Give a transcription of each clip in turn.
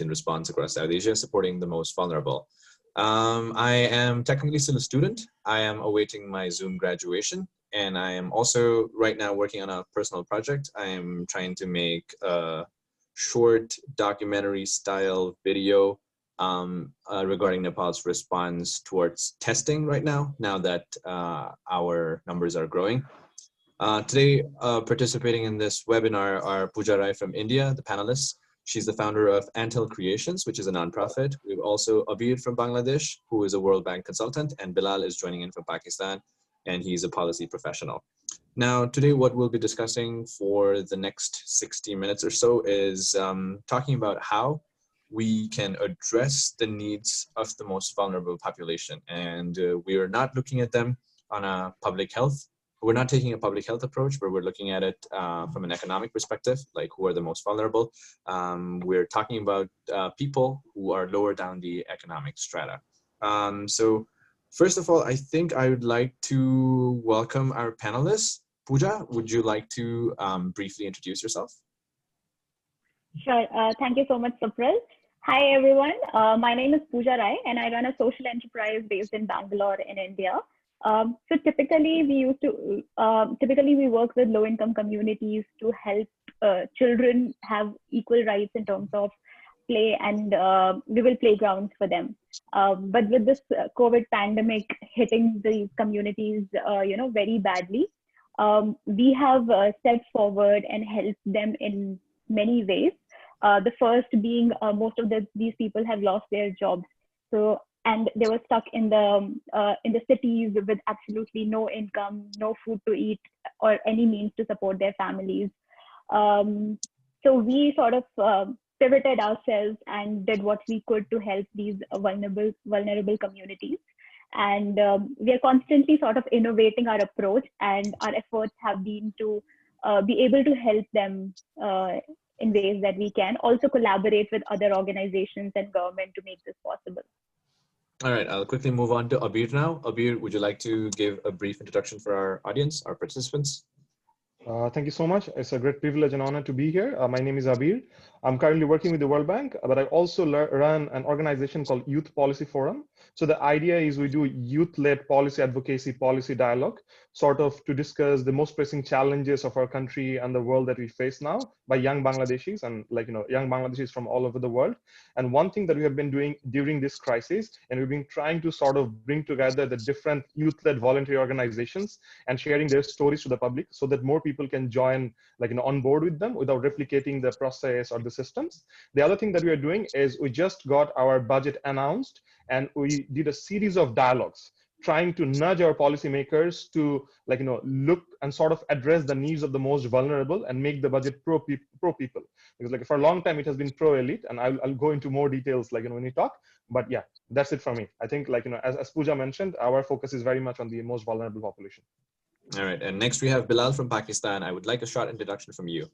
response across South Asia, supporting the most vulnerable. I am technically still a student. I am awaiting my Zoom graduation, and I am also right now working on a personal project. I am trying to make a short documentary style video regarding Nepal's response towards testing right now that our numbers are growing. Today, participating in this webinar are Pooja Rai from India, the panelists. She's the founder of Anthill Creations, which is a nonprofit. We have also Abir from Bangladesh, who is a World Bank consultant, and Bilal is joining in from Pakistan, and he's a policy professional. Now, today, what we'll be discussing for the next 60 minutes or so is talking about how we can address the needs of the most vulnerable population. And we are not looking at them on a public health. We're not taking a public health approach, but we're looking at it from an economic perspective, like who are the most vulnerable. We're talking about people who are lower down the economic strata. So first of all, I think I would like to welcome our panelists. Pooja, would you like to briefly introduce yourself? Sure. Thank you so much, Supril. Hi, everyone. My name is Pooja Rai, and I run a social enterprise based in Bangalore in India. So typically we work with low-income communities to help children have equal rights in terms of play, and we will playgrounds for them. But with this COVID pandemic hitting these communities, very badly, we have stepped forward and helped them in many ways. The first being most of these people have lost their jobs. And they were stuck in the cities with absolutely no income, no food to eat, or any means to support their families. So we sort of pivoted ourselves and did what we could to help these vulnerable communities. And we are constantly sort of innovating our approach, and our efforts have been to be able to help them in ways that we can. Also collaborate with other organizations and government to make this possible. All right, I'll quickly move on to Abir now. Abir, would you like to give a brief introduction for our audience, our participants? Thank you so much. It's a great privilege and honor to be here. My name is Abir. I'm currently working with the World Bank, but I also run an organization called Youth Policy Forum. So the idea is we do youth-led policy advocacy, policy dialogue, sort of to discuss the most pressing challenges of our country and the world that we face now by young Bangladeshis and young Bangladeshis from all over the world. And one thing that we have been doing during this crisis, and we've been trying to sort of bring together the different youth-led voluntary organizations and sharing their stories to the public so that more people can join on board with them without replicating the process or the systems. The other thing that we are doing is we just got our budget announced, and we did a series of dialogues trying to nudge our policymakers to look and sort of address the needs of the most vulnerable and make the budget pro people. Because for a long time it has been pro elite, and I'll go into more details when we talk. But yeah, that's it for me. I think as Pooja mentioned, our focus is very much on the most vulnerable population. All right, and next we have Bilal from Pakistan. I would like a short introduction from you.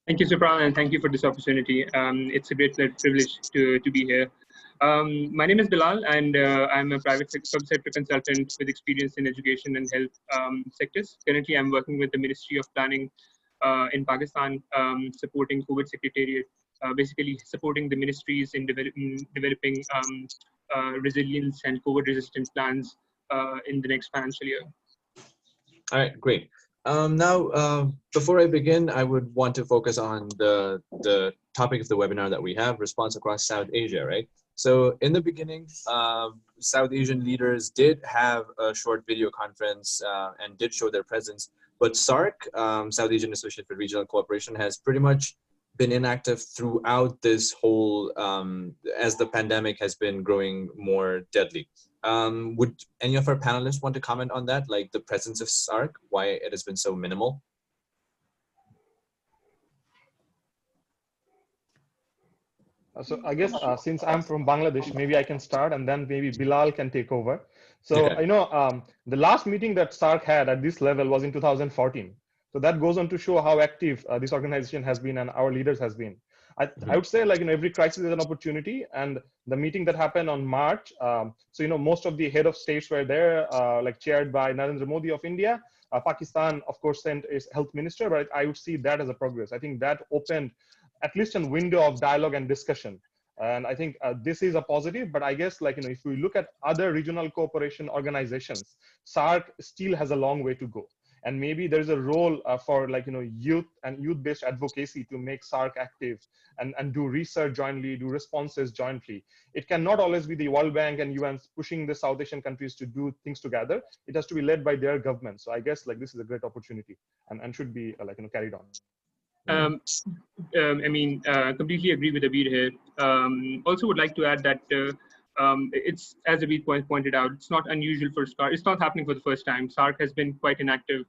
Thank you, Supral, and thank you for this opportunity. It's a great privilege to be here. My name is Bilal, and I'm a private sector consultant with experience in education and health sectors. Currently, I'm working with the Ministry of Planning in Pakistan, supporting COVID Secretariat, basically supporting the ministries in developing resilience and COVID-resistant plans in the next financial year. All right, great. Now, before I begin, I would want to focus on the topic of the webinar that we have, response across South Asia, right? So in the beginning, South Asian leaders did have a short video conference and did show their presence, but SARC, South Asian Association for Regional Cooperation, has pretty much been inactive throughout this whole, as the pandemic has been growing more deadly. Would any of our panelists want to comment on that, like the presence of SARC, why it has been so minimal? So I guess since I'm from Bangladesh, maybe I can start, and then maybe Bilal can take over. So Okay. The last meeting that SARC had at this level was in 2014. So that goes on to show how active this organization has been and our leaders has been. I would say every crisis is an opportunity, and the meeting that happened on March, most of the head of states were there, chaired by Narendra Modi of India. Pakistan, of course, sent its health minister, but I would see that as a progress. I think that opened at least a window of dialogue and discussion. And I think this is a positive, but I guess if we look at other regional cooperation organizations, SAARC still has a long way to go. And maybe there's a role for youth and youth-based advocacy to make SAARC active and do research jointly, do responses jointly. It cannot always be the World Bank and UN pushing the South Asian countries to do things together. It has to be led by their government. So I guess this is a great opportunity and should be carried on. Completely agree with Abir here. Also would like to add that it's, as Abir pointed out, it's not unusual for SAARC. It's not happening for the first time. SAARC has been quite inactive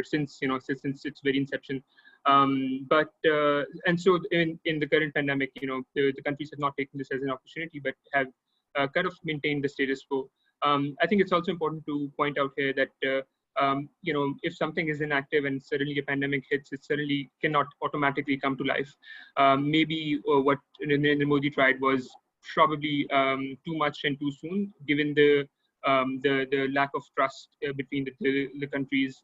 since its very inception. And so in the current pandemic, the countries have not taken this as an opportunity, but have kind of maintained the status quo. I think it's also important to point out here that if something is inactive and suddenly a pandemic hits, it suddenly cannot automatically come to life. Maybe what Narendra Modi tried was probably too much and too soon, given the lack of trust between the countries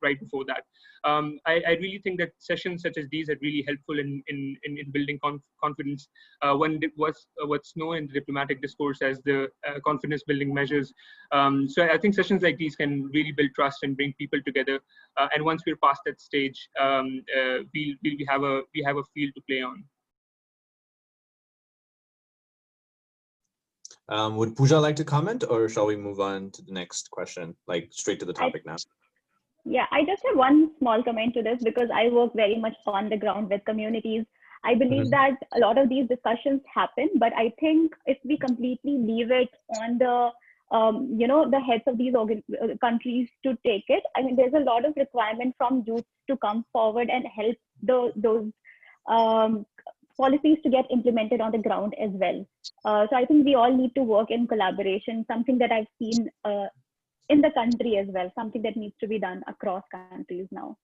right before that. I really think that sessions such as these are really helpful in building confidence. What's known in the diplomatic discourse as the confidence building measures. So I think sessions like these can really build trust and bring people together. And once we're past that stage, we have a field to play on. Would Pooja like to comment, or shall we move on to the next question, straight to the topic now? Yeah, I just have one small comment to this, because I work very much on the ground with communities. I believe that a lot of these discussions happen, but I think if we completely leave it on the the heads of these countries to take it, I mean, there's a lot of requirement from youth to come forward and help those policies to get implemented on the ground as well. So I think we all need to work in collaboration, something that I've seen in the country as well, something that needs to be done across countries now.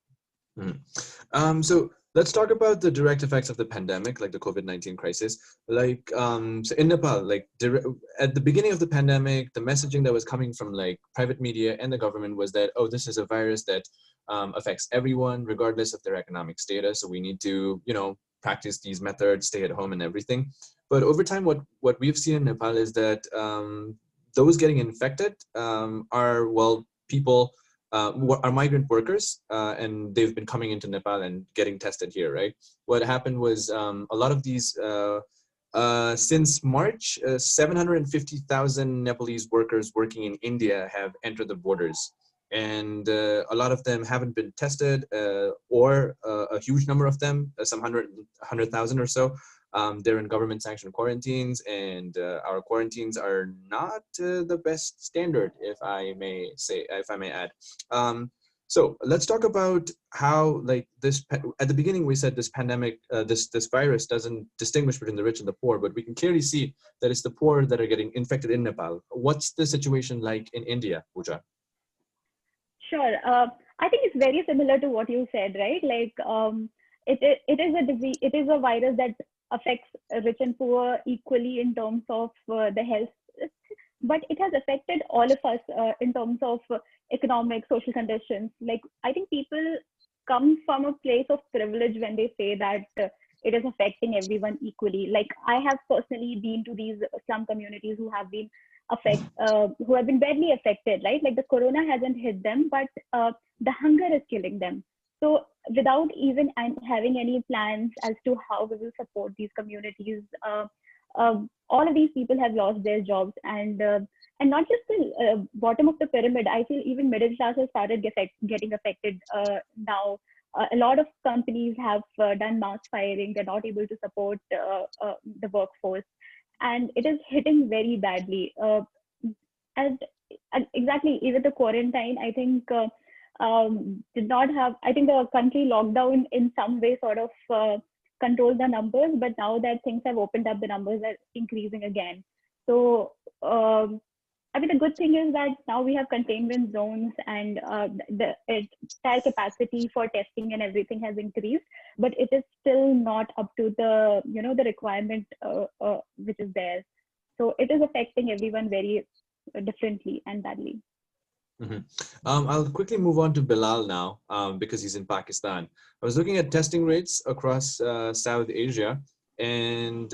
So let's talk about the direct effects of the pandemic, like the COVID-19 crisis. So in Nepal, at the beginning of the pandemic, the messaging that was coming from private media and the government was that, oh, this is a virus that affects everyone, regardless of their economic status. So we need to, practice these methods, stay at home and everything. But over time, what we've seen in Nepal is that those getting infected are people are migrant workers, and they've been coming into Nepal and getting tested here, right? What happened was a lot of these, since March, 750,000 Nepalese workers working in India have entered the borders. And a lot of them haven't been tested, or a huge number of them, some 100,000 or so, they're in government sanctioned quarantines, and our quarantines are not the best standard, if I may add. So let's talk about how this, at the beginning we said this pandemic, this virus doesn't distinguish between the rich and the poor, but we can clearly see that it's the poor that are getting infected in Nepal. What's the situation like in India, Pooja? Sure. I think it's very similar to what you said, right? It is a disease, it is a virus that affects rich and poor equally in terms of the health, but it has affected all of us in terms of economic, social conditions. I think people come from a place of privilege when they say that it is affecting everyone equally. I have personally been to these slum communities who have been badly affected, right? The corona hasn't hit them, but the hunger is killing them. So without even having any plans as to how we will support these communities, all of these people have lost their jobs, and not just the bottom of the pyramid. I feel even middle class has started getting affected now. A lot of companies have done mass firing. They're not able to support the workforce, and it is hitting very badly. And exactly, even the quarantine, I think, did not have, I think the country lockdown in some way sort of controlled the numbers, but now that things have opened up, the numbers are increasing again. So, I mean, the good thing is that now we have containment zones, and the entire capacity for testing and everything has increased, but it is still not up to the, the requirement which is there. So it is affecting everyone very differently and badly. Mhm. I'll quickly move on to Bilal now because he's in Pakistan. I was looking at testing rates across South Asia, and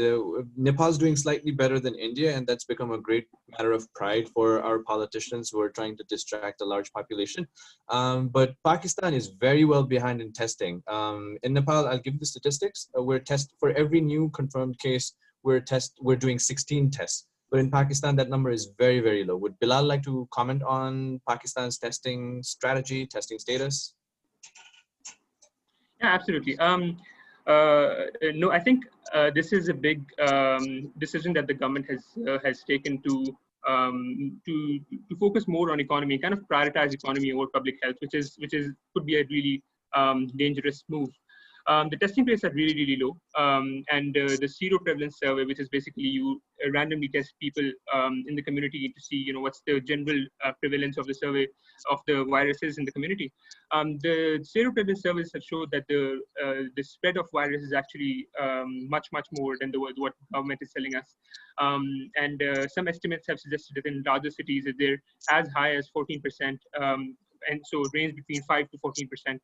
Nepal's doing slightly better than India, and that's become a great matter of pride for our politicians who are trying to distract a large population. But Pakistan is very well behind in testing. In Nepal, I'll give you the statistics. For every new confirmed case, we're doing 16 tests. But in Pakistan, that number is very, very low. Would Bilal like to comment on Pakistan's testing strategy, testing status? Yeah, absolutely. No, I think this is a big decision that the government has taken to focus more on economy, kind of prioritize economy over public health, which is could be a really dangerous move. The testing rates are really, really low. And the zero prevalence survey, which is basically you randomly test people in the community to see, what's the general prevalence of the survey of the viruses in the community. The zero prevalence surveys have showed that the spread of virus is actually much, much more than what government is telling us. And some estimates have suggested that in larger cities, that they're as high as 14%. And so it range between 5 to 14%.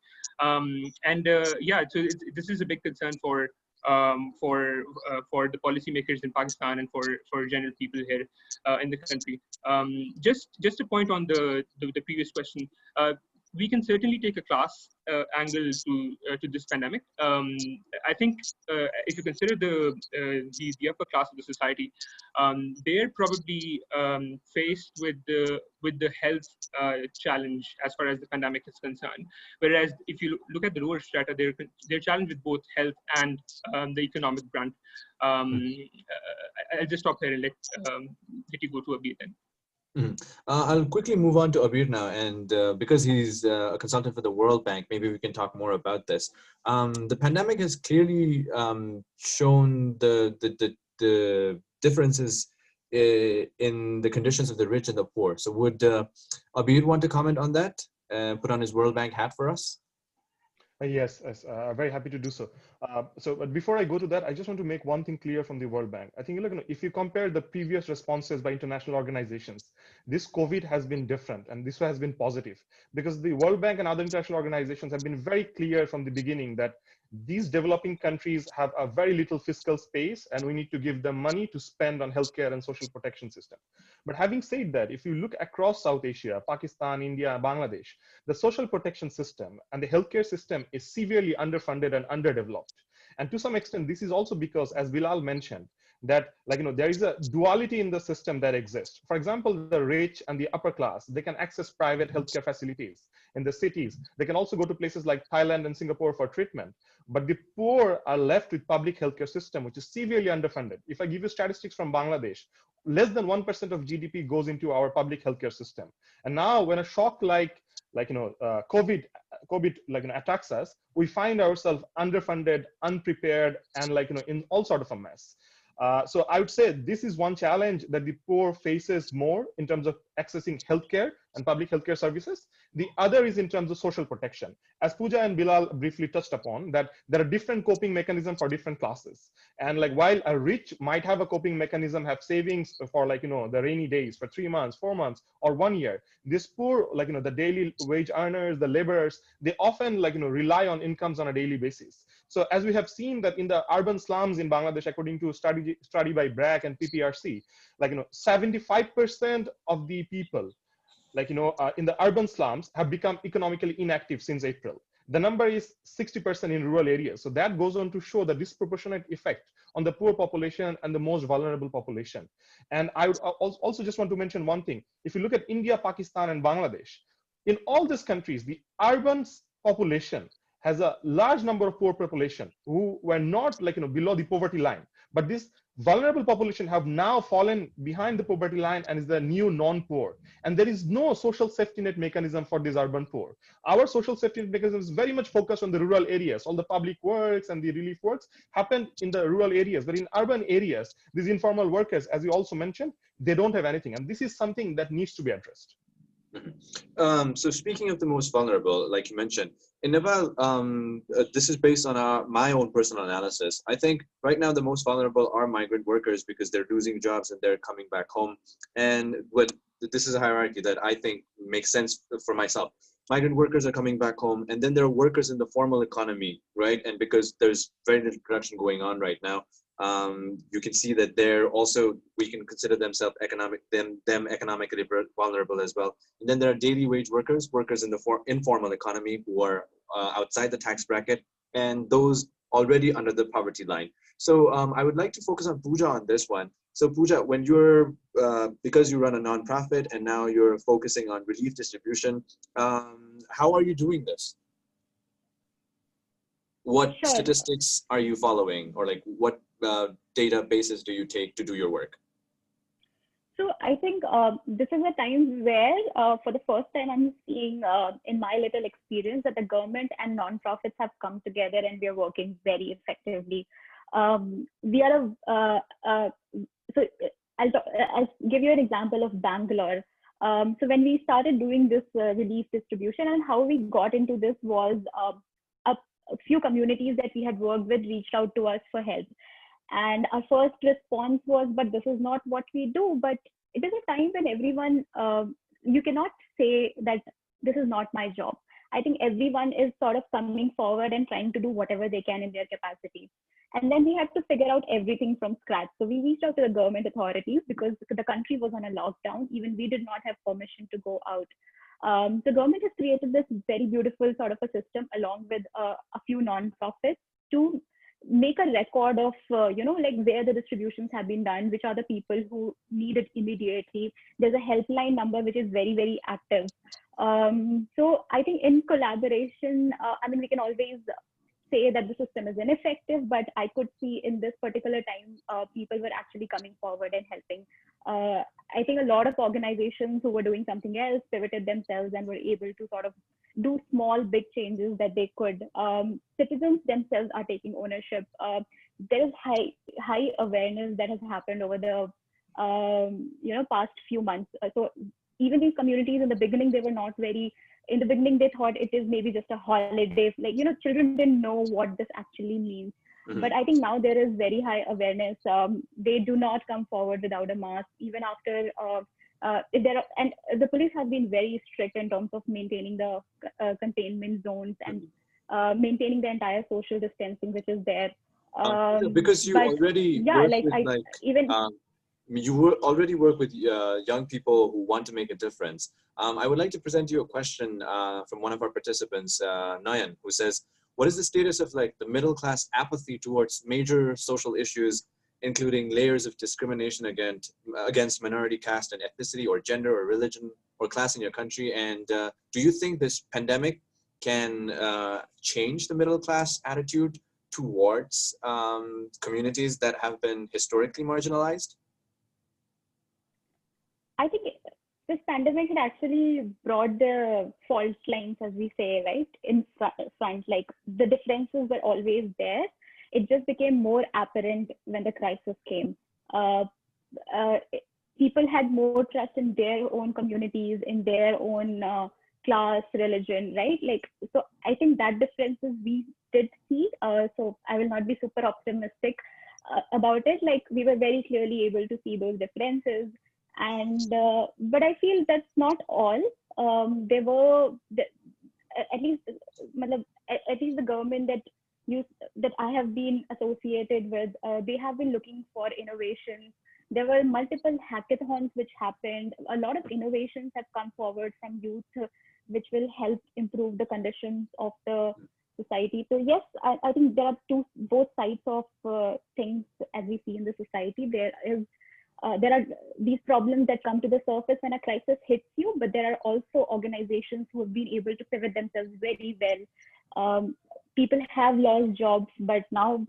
Yeah, so this is a big concern for the policymakers in Pakistan and for general people here in the country. Just a point on the previous question. We can certainly take a class angle to this pandemic. I think if you consider the upper class of the society, they're probably faced with the health challenge as far as the pandemic is concerned. Whereas if you look at the lower strata, they're challenged with both health and the economic brunt. I'll just stop here and let you go to Abir then. I'll quickly move on to Abir now, and because he's a consultant for the World Bank, maybe we can talk more about this. The pandemic has clearly shown the differences in the conditions of the rich and the poor. So would Abir want to comment on that, put on his World Bank hat for us? Yes, very happy to do so. But before I go to that, I just want to make one thing clear from the World Bank. I think, if you compare the previous responses by international organizations, this COVID has been different, and this has been positive, because the World Bank and other international organizations have been very clear from the beginning that these developing countries have a very little fiscal space, and we need to give them money to spend on healthcare and social protection system. But having said that, if you look across South Asia, Pakistan, India, Bangladesh, the social protection system and the healthcare system is severely underfunded and underdeveloped. And to some extent, this is also because, as Bilal mentioned, that there is a duality in the system that exists. For example, the rich and the upper class, they can access private healthcare facilities in the cities. They can also go to places like Thailand and Singapore for treatment. But the poor are left with public healthcare system, which is severely underfunded. If I give you statistics from Bangladesh, less than 1% of GDP goes into our public healthcare system. And now when a shock like COVID attacks us, we find ourselves underfunded, unprepared, and in all sort of a mess. So I would say this is one challenge that the poor faces more in terms of accessing healthcare and public healthcare services. The other is in terms of social protection. As Pooja and Bilal briefly touched upon, that there are different coping mechanisms for different classes. And while a rich might have a coping mechanism, have savings for the rainy days for 3 months, 4 months, or 1 year, this poor, the daily wage earners, the laborers, they often rely on incomes on a daily basis. So as we have seen that in the urban slums in Bangladesh, according to a study by BRAC and PPRC, 75% of the people in the urban slums have become economically inactive since April. The number is 60% in rural areas. So that goes on to show the disproportionate effect on the poor population and the most vulnerable population. And I would also just want to mention one thing. If you look at India, Pakistan, and Bangladesh, in all these countries, the urban population has a large number of poor population who were not below the poverty line. But this vulnerable population have now fallen behind the poverty line and is the new non-poor. And there is no social safety net mechanism for these urban poor. Our social safety net mechanism is very much focused on the rural areas. All the public works and the relief works happen in the rural areas. But in urban areas, these informal workers, as you also mentioned, they don't have anything. And this is something that needs to be addressed. So speaking of the most vulnerable, like you mentioned, in Nepal, this is based on my own personal analysis. I think right now the most vulnerable are migrant workers because they're losing jobs and they're coming back home. And what this is a hierarchy that I think makes sense for myself. Migrant workers are coming back home, and then there are workers in the formal economy, right? And because there's very little production going on right now, you can see that they're also, we can consider themselves them economically vulnerable as well. And then there are daily wage workers, workers in the informal economy who are outside the tax bracket, and those already under the poverty line. So I would like to focus on Pooja on this one. So Pooja, when you're, because you run a nonprofit and now you're focusing on relief distribution, how are you doing this? What Sure. statistics are you following, or like what databases do you take to do your work? So I think this is a time where, for the first time, I'm seeing in my little experience that the government and nonprofits have come together and we are working very effectively. We are so I'll give you an example of Bangalore. So when we started doing this relief distribution, and how we got into this was a few communities that we had worked with reached out to us for help. And our first response was, but this is not what we do. But it is a time when everyone, you cannot say that this is not my job. I think everyone is sort of coming forward and trying to do whatever they can in their capacity. And then we had to figure out everything from scratch. So we reached out to the government authorities because the country was on a lockdown. Even we did not have permission to go out. The government has created this very beautiful sort of a system along with a few nonprofits to make a record of, like where the distributions have been done, which are the people who need it immediately. There's a helpline number which is very, very active. So I think in collaboration, we can always say that the system is ineffective, but I could see in this particular time, people were actually coming forward and helping. I think a lot of organizations who were doing something else pivoted themselves and were able to sort of do small, big changes that they could. Citizens themselves are taking ownership. There is high awareness that has happened over the past few months. So even these communities in the beginning, they were not very. In the beginning, they thought it is maybe just a holiday. Like, children didn't know what this actually means. Mm-hmm. But I think now there is very high awareness. They do not come forward without a mask, even after and the police have been very strict in terms of maintaining the containment zones and maintaining the entire social distancing, which is there. Because you already you already work with young people who want to make a difference. I would like to present you a question from one of our participants, Nayan, who says, what is the status of like the middle class apathy towards major social issues, including layers of discrimination against minority caste and ethnicity or gender or religion or class in your country? And do you think this pandemic can change the middle class attitude towards communities that have been historically marginalized? I think this pandemic had actually brought the fault lines, as we say, right, in front. Like the differences were always there. It just became more apparent when the crisis came. People had more trust in their own communities, in their own class, religion, right? Like, so I think that differences we did see. So I will not be super optimistic about it. Like we were very clearly able to see those differences. And but I feel that's not all. There were at least the government that I have been associated with. They have been looking for innovations. There were multiple hackathons which happened. A lot of innovations have come forward from youth, which will help improve the conditions of the society. So yes, I think there are both sides of things as we see in the society. There are these problems that come to the surface when a crisis hits you, but there are also organizations who have been able to pivot themselves very well. People have lost jobs, but now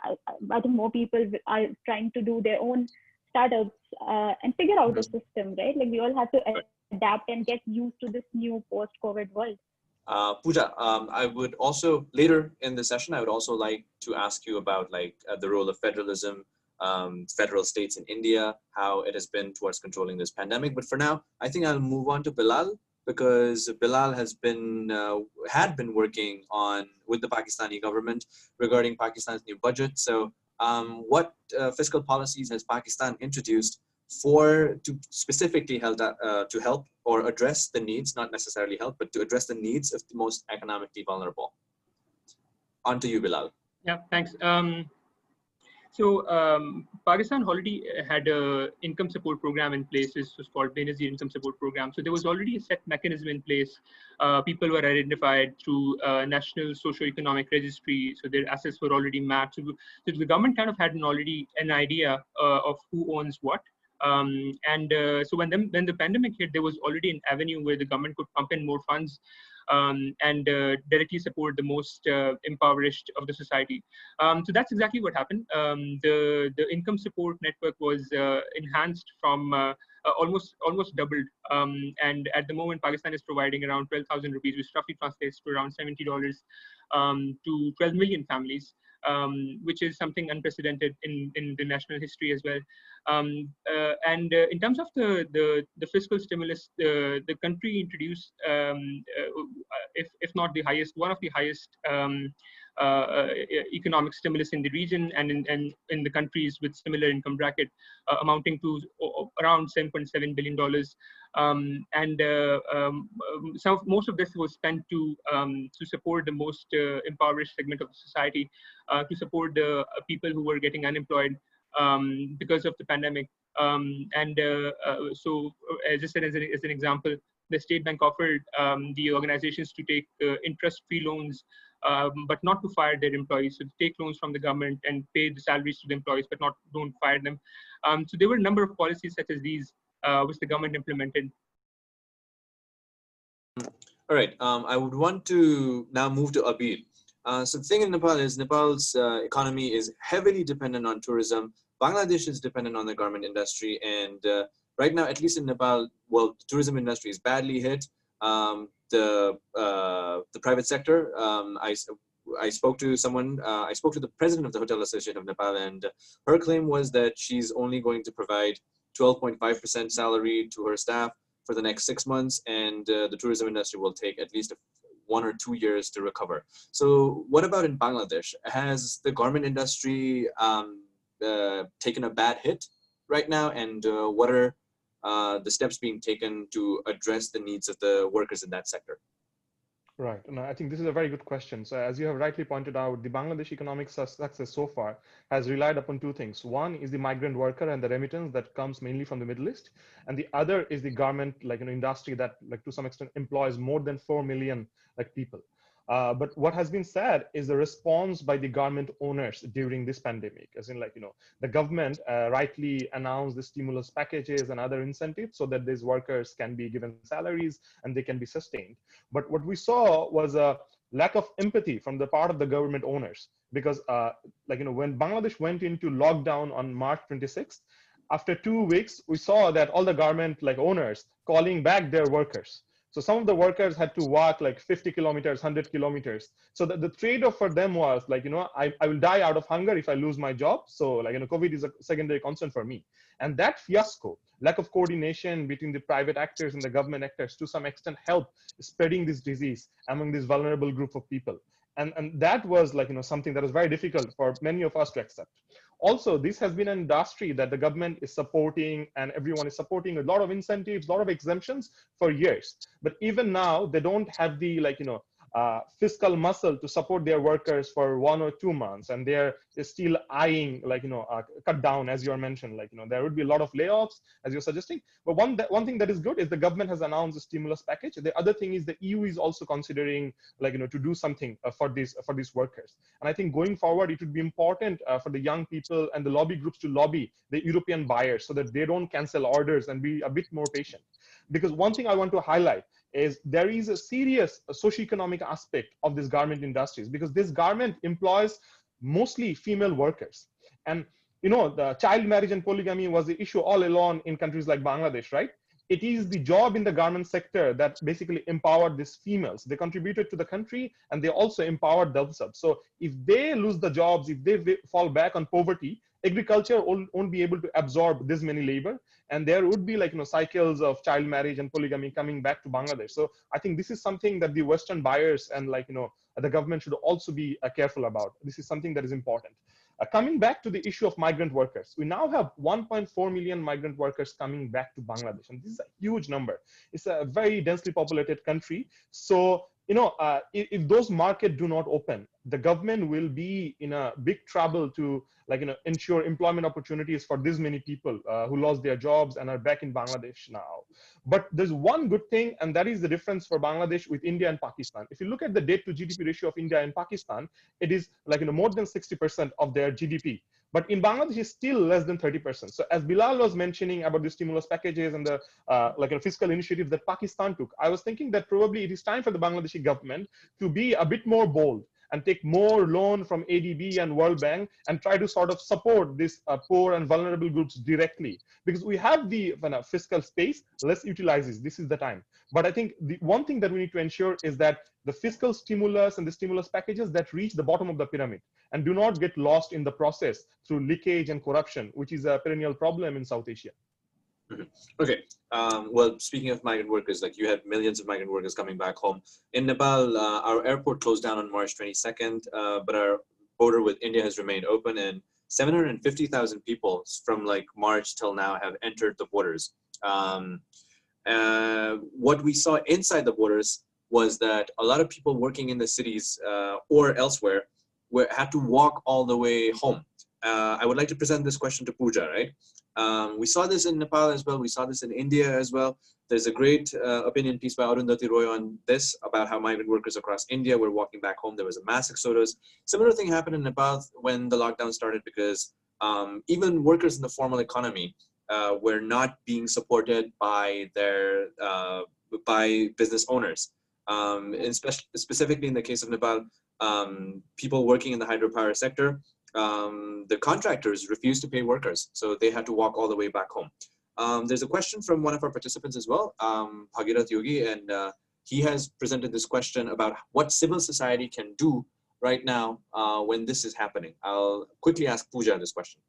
I think more people are trying to do their own startups and figure out the system, right? Like we all have to adapt and get used to this new post-COVID world. Pooja, I would also, later in the session, I would also like to ask you about like the role of federalism, federal states in India, how it has been towards controlling this pandemic. But for now, I think I'll move on to Bilal, because Bilal has been had been working with the Pakistani government regarding Pakistan's new budget. So what fiscal policies has Pakistan introduced to specifically help to help or address the needs, not necessarily help, but to address the needs of the most economically vulnerable. On to you, Bilal. Yeah, thanks. Pakistan already had a income support program in place. This was called Benazir Income Support Program. So there was already a set mechanism in place. People were identified through National Socio-Economic Registry. So their assets were already mapped. So the government kind of had an idea of who owns what. So when the pandemic hit, there was already an avenue where the government could pump in more funds and directly support the most impoverished of the society. So that's exactly what happened. The income support network was enhanced from almost doubled. And at the moment, Pakistan is providing around 12,000 rupees, which roughly translates to around $70 to 12 million families. Which is something unprecedented in the national history as well. In terms of the fiscal stimulus, the country introduced, if not the highest, one of the highest economic stimulus in the region and in the countries with similar income bracket, amounting to around $7.7 billion. Most of this was spent to support the most impoverished segment of the society, to support the people who were getting unemployed because of the pandemic. So, as I said, as an example, the State Bank offered the organizations to take interest-free loans, but not to fire their employees. So to take loans from the government and pay the salaries to the employees, but don't fire them. So there were a number of policies such as these, which the government implemented. All right, I would want to now move to Abir. So the thing in Nepal is Nepal's economy is heavily dependent on tourism. Bangladesh is dependent on the garment industry, and right now, at least in Nepal, well, the tourism industry is badly hit. The private sector, I spoke to someone, I spoke to the president of the Hotel Association of Nepal, and her claim was that she's only going to provide 12.5% salary to her staff for the next 6 months, and the tourism industry will take at least 1 or 2 years to recover. So what about in Bangladesh? Has the garment industry taken a bad hit right now, and what are the steps being taken to address the needs of the workers in that sector? Right, and I think this is a very good question. So as you have rightly pointed out, the Bangladesh economic success so far has relied upon two things. One is the migrant worker and the remittance that comes mainly from the Middle East, and the other is the garment industry that to some extent employs more than 4 million people. But what has been said is the response by the garment owners during this pandemic, as in the government rightly announced the stimulus packages and other incentives so that these workers can be given salaries and they can be sustained. But what we saw was a lack of empathy from the part of the government owners, because when Bangladesh went into lockdown on March 26th, after 2 weeks, we saw that all the garment owners calling back their workers. So some of the workers had to walk 50 kilometers, 100 kilometers. So the trade-off for them was I will die out of hunger if I lose my job. So COVID is a secondary concern for me. And that fiasco, lack of coordination between the private actors and the government actors to some extent helped spreading this disease among this vulnerable group of people. And that was something that was very difficult for many of us to accept. Also, this has been an industry that the government is supporting, and everyone is supporting a lot of incentives, a lot of exemptions for years. But even now, they don't have the fiscal muscle to support their workers for 1 or 2 months, and they're still eyeing cut down, as you mentioned. There would be a lot of layoffs, as you're suggesting. But one thing that is good is the government has announced a stimulus package. The other thing is the EU is also considering to do something for these workers. And I think going forward, it would be important for the young people and the lobby groups to lobby the European buyers so that they don't cancel orders and be a bit more patient. Because one thing I want to highlight is there is a serious socioeconomic aspect of this garment industries, because this garment employs mostly female workers. And the child marriage and polygamy was the issue all along in countries like Bangladesh, right? It is the job in the garment sector that basically empowered these females. They contributed to the country and they also empowered themselves. So if they lose the jobs, if they fall back on poverty, agriculture won't be able to absorb this many labor, and there would be cycles of child marriage and polygamy coming back to Bangladesh. So I think this is something that the Western buyers and the government should also be careful about. This is something that is important. Coming back to the issue of migrant workers, we now have 1.4 million migrant workers coming back to Bangladesh, and this is a huge number. It's a very densely populated country. So, if those markets do not open, the government will be in a big trouble to ensure employment opportunities for this many people who lost their jobs and are back in Bangladesh now. But there's one good thing, and that is the difference for Bangladesh with India and Pakistan. If you look at the debt to GDP ratio of India and Pakistan, it is more than 60% of their GDP. But in Bangladesh, it's still less than 30%. So as Bilal was mentioning about the stimulus packages and the fiscal initiatives that Pakistan took, I was thinking that probably it is time for the Bangladeshi government to be a bit more bold and take more loan from ADB and World Bank and try to sort of support these poor and vulnerable groups directly. Because we have the fiscal space, let's utilize this. This is the time. But I think the one thing that we need to ensure is that the fiscal stimulus and the stimulus packages that reach the bottom of the pyramid and do not get lost in the process through leakage and corruption, which is a perennial problem in South Asia. Okay. Well, speaking of migrant workers, like you have millions of migrant workers coming back home. In Nepal, our airport closed down on March 22nd, but our border with India has remained open, and 750,000 people from like March till now have entered the borders. What we saw inside the borders was that a lot of people working in the cities or elsewhere had to walk all the way home. I would like to present this question to Pooja, right? We saw this in Nepal as well. We saw this in India as well. There's a great opinion piece by Arundhati Roy on this about how migrant workers across India were walking back home. There was a mass exodus. Similar thing happened in Nepal when the lockdown started, because even workers in the formal economy were not being supported by their by business owners. Specifically in the case of Nepal, people working in the hydropower sector, the contractors refused to pay workers, so they had to walk all the way back home. There's a question from one of our participants as well, Bhagirath Yogi, and he has presented this question about what civil society can do right now when this is happening. I'll quickly ask Pooja this question.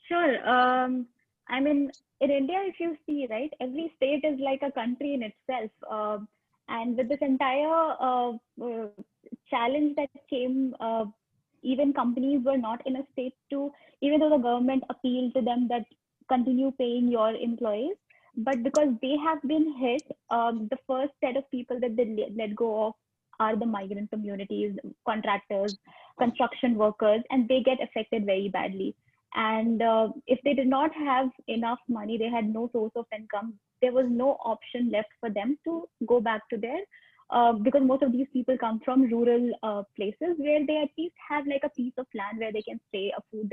Sure. I mean, in India, if you see, right, every state is like a country in itself. And with this entire challenge that came, even companies were not in a state to, even though the government appealed to them that continue paying your employees, but because they have been hit, the first set of people that they let go of are the migrant communities, contractors, construction workers, and they get affected very badly. And if they did not have enough money, they had no source of income, there was no option left for them to go back to their, because most of these people come from rural places where they at least have like a piece of land where they can stay, a food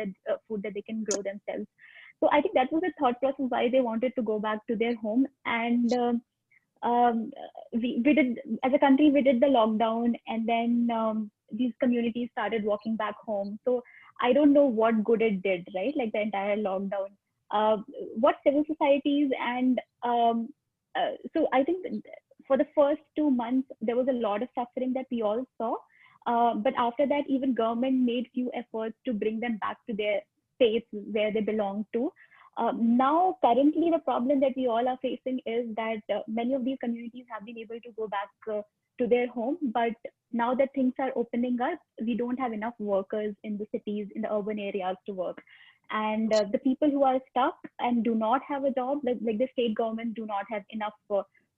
that they can grow themselves. So I think that was the thought process why they wanted to go back to their home. And we did, as a country, we did the lockdown, and then these communities started walking back home. So I don't know what good it did, right? Like the entire lockdown. What civil societies and so I think for the first 2 months, there was a lot of suffering that we all saw. But after that, even government made few efforts to bring them back to their states where they belong to. Now, currently, the problem that we all are facing is that many of these communities have been able to go back to their home. But now that things are opening up, we don't have enough workers in the cities, in the urban areas to work. And the people who are stuck and do not have a job, like the state government do not have enough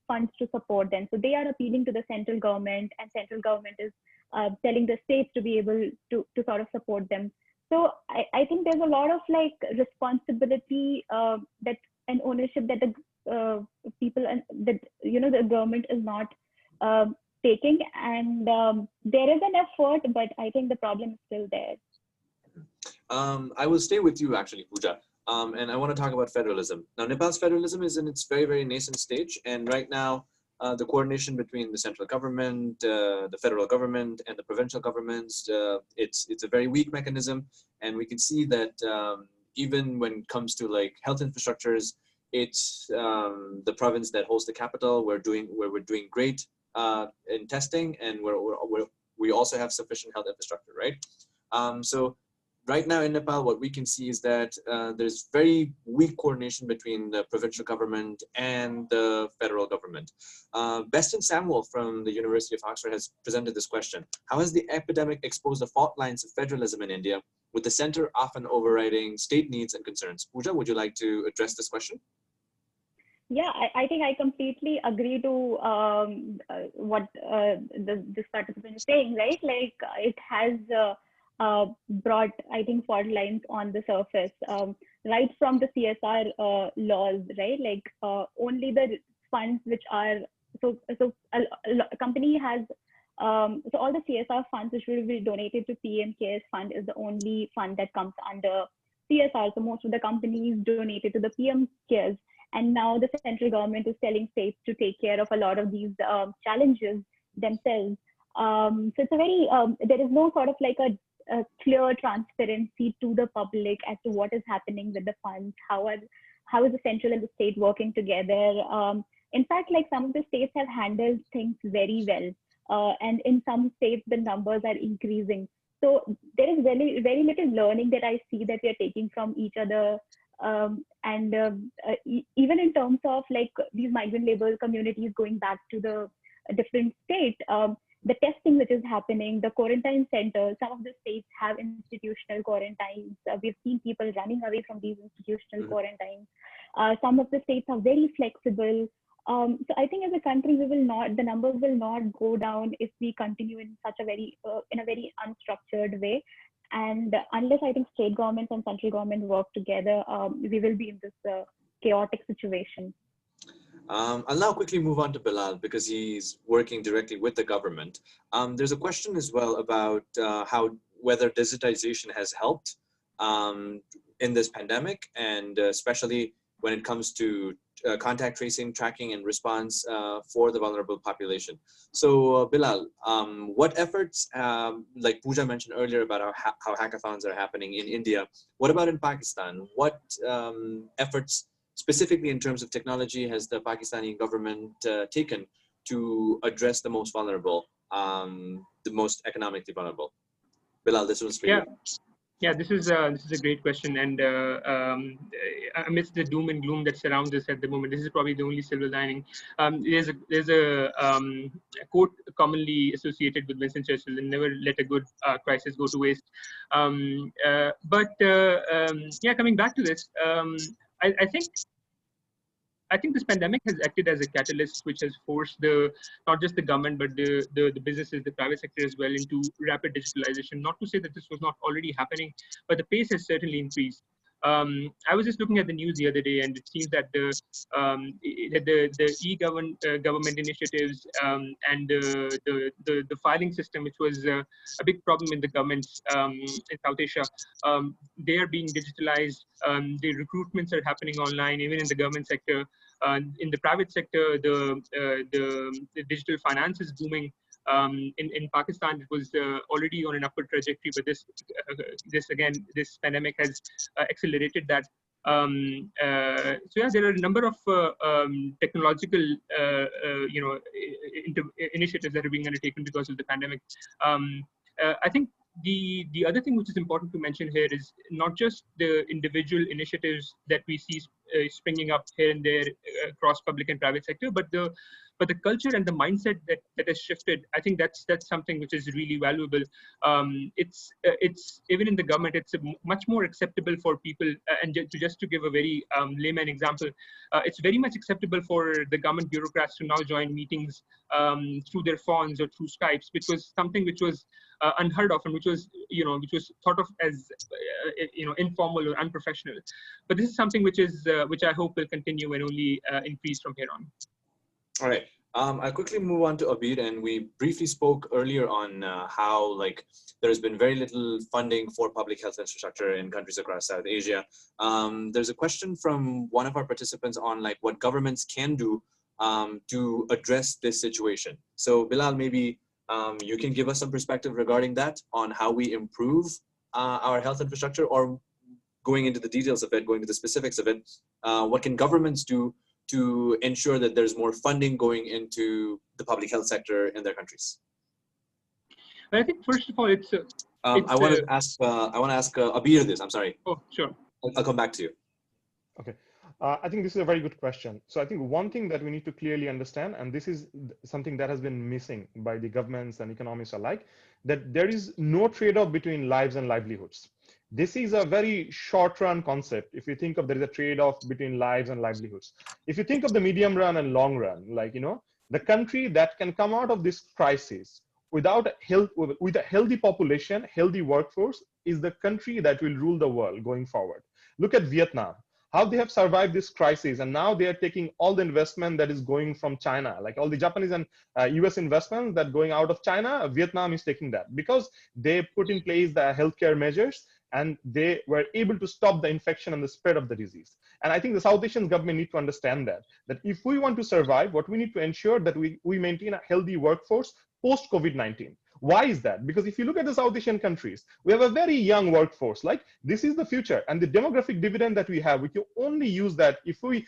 funds to support them. So they are appealing to the central government, and central government is telling the states to be able to sort of support them. So I think there's a lot of like responsibility that and ownership that the people and that the government is not taking, and there is an effort, but I think the problem is still there. I will stay with you actually, Pooja, and I want to talk about federalism. Now, Nepal's federalism is in its very, very nascent stage, and right now the coordination between the central government, the federal government, and the provincial governments, it's a very weak mechanism, and we can see that even when it comes to like health infrastructures, it's the province that holds the capital. We're doing great in testing, and we also have sufficient health infrastructure, right? So right now in Nepal, what we can see is that there's very weak coordination between the provincial government and the federal government. Beston Samuel from the University of Oxford has presented this question: how has the epidemic exposed the fault lines of federalism in India, with the center often overriding state needs and concerns? Pooja, would you like to address this question? Yeah, I think I completely agree to what this participant is saying, right? Like it has brought, I think, fault lines on the surface, right from the CSR laws, right? Like only the funds which are, so a company has, so all the CSR funds which will be donated to PM Cares Fund is the only fund that comes under CSR. So most of the companies donated to the PM Cares. And now the central government is telling states to take care of a lot of these challenges themselves. So it's a very, there is no sort of like a clear transparency to the public as to what is happening with the funds, how is the central and the state working together. In fact, like some of the states have handled things very well. And in some states, the numbers are increasing. So there is very, very little learning that I see that we are taking from each other. Even in terms of like these migrant labor communities going back to the different states, the testing which is happening, the quarantine centers, some of the states have institutional quarantines. We've seen people running away from these institutional quarantines. Some of the states are very flexible. So I think as a country, the numbers will not go down if we continue in such a very unstructured way. And unless I think state governments and central government work together, we will be in this chaotic situation. I'll now quickly move on to Bilal because he's working directly with the government. There's a question as well about whether digitization has helped in this pandemic, and especially when it comes to contact tracing, tracking, and response for the vulnerable population. So Bilal, what efforts, like Pooja mentioned earlier about how hackathons are happening in India, what about in Pakistan? What efforts specifically in terms of technology has the Pakistani government taken to address the most vulnerable, the most economically vulnerable? Bilal, this one's for you. Yeah, this is a great question, and amidst the doom and gloom that surrounds us at the moment, this is probably the only silver lining. There's a quote commonly associated with Winston Churchill: "And never let a good crisis go to waste." Yeah, coming back to this, I think this pandemic has acted as a catalyst which has forced not just the government, but the businesses, the private sector as well, into rapid digitalization. Not to say that this was not already happening, but the pace has certainly increased. I was just looking at the news the other day, and it seems that the e-government initiatives and the filing system, which was a big problem in the governments in South Asia, they are being digitalized. The recruitments are happening online, even in the government sector. In the private sector, the digital finance is booming. In Pakistan, it was already on an upward trajectory, but this pandemic has accelerated that. So yeah, there are a number of technological initiatives that are being undertaken because of the pandemic. I think the other thing which is important to mention here is not just the individual initiatives that we see springing up here and there across public and private sector, but the culture and the mindset that has shifted. I think that's something which is really valuable. It's even in the government, it's much more acceptable for people. And just to give a very layman example, it's very much acceptable for the government bureaucrats to now join meetings through their phones or through Skypes, which was something which was unheard of and which was thought of as informal or unprofessional. But this is something which I hope will continue and only increase from here on. All right. I'll quickly move on to Abir, and we briefly spoke earlier on how there's been very little funding for public health infrastructure in countries across South Asia. There's a question from one of our participants on what governments can do to address this situation. So Bilal, maybe you can give us some perspective regarding that, on how we improve our health infrastructure, or going into the details of it, going to the specifics of it, what can governments do to ensure that there's more funding going into the public health sector in their countries? But I think first of all, I want to ask Abir this. I'm sorry. Oh, sure. I'll come back to you. Okay. I think this is a very good question. So I think one thing that we need to clearly understand, and this is something that has been missing by the governments and economists alike, that there is no trade-off between lives and livelihoods. This is a very short-run concept. If you think of there is a trade-off between lives and livelihoods. If you think of the medium run and long run, like, the country that can come out of this crisis without with a healthy population, healthy workforce, is the country that will rule the world going forward. Look at Vietnam, how they have survived this crisis, and now they are taking all the investment that is going from China, like all the Japanese and US investments that going out of China. Vietnam is taking that because they put in place the healthcare measures and they were able to stop the infection and the spread of the disease. And I think the South Asian government need to understand that if we want to survive, what we need to ensure that we maintain a healthy workforce post COVID-19. Why is that? Because if you look at the South Asian countries, we have a very young workforce. Like, this is the future, and the demographic dividend that we have, we can only use that if we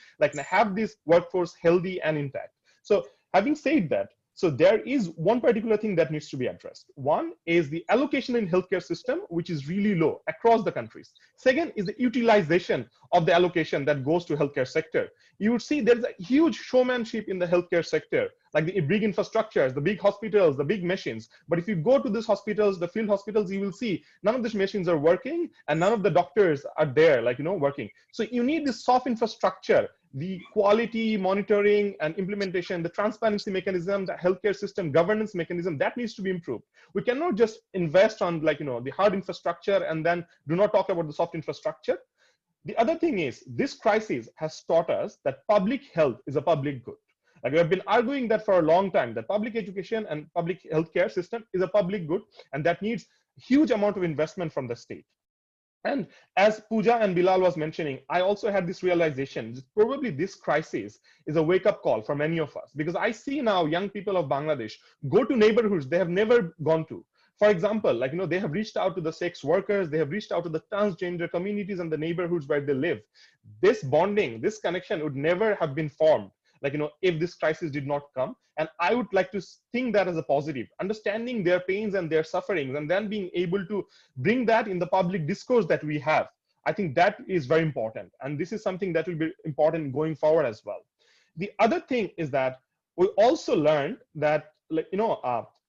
have this workforce healthy and intact. So having said that, so there is one particular thing that needs to be addressed. One is the allocation in healthcare system, which is really low across the countries. Second is the utilization of the allocation that goes to healthcare sector. You would see there's a huge showmanship in the healthcare sector, like the big infrastructures, the big hospitals, the big machines. But if you go to these hospitals, the field hospitals, you will see none of these machines are working and none of the doctors are there, working. So you need this soft infrastructure, the quality monitoring and implementation, the transparency mechanism, the healthcare system governance mechanism, that needs to be improved. We cannot just invest on the hard infrastructure and then do not talk about the soft infrastructure. The other thing is, this crisis has taught us that public health is a public good. We have been arguing that for a long time, that public education and public healthcare system is a public good, and that needs huge amount of investment from the state. And as Pooja and Bilal was mentioning, I also had this realization that probably this crisis is a wake-up call for many of us, because I see now young people of Bangladesh go to neighborhoods they have never gone to. For example, they have reached out to the sex workers, they have reached out to the transgender communities and the neighborhoods where they live. This bonding, this connection would never have been formed, if this crisis did not come. And I would like to think that as a positive, understanding their pains and their sufferings, and then being able to bring that in the public discourse that we have. I think that is very important. And this is something that will be important going forward as well. The other thing is that we also learned that,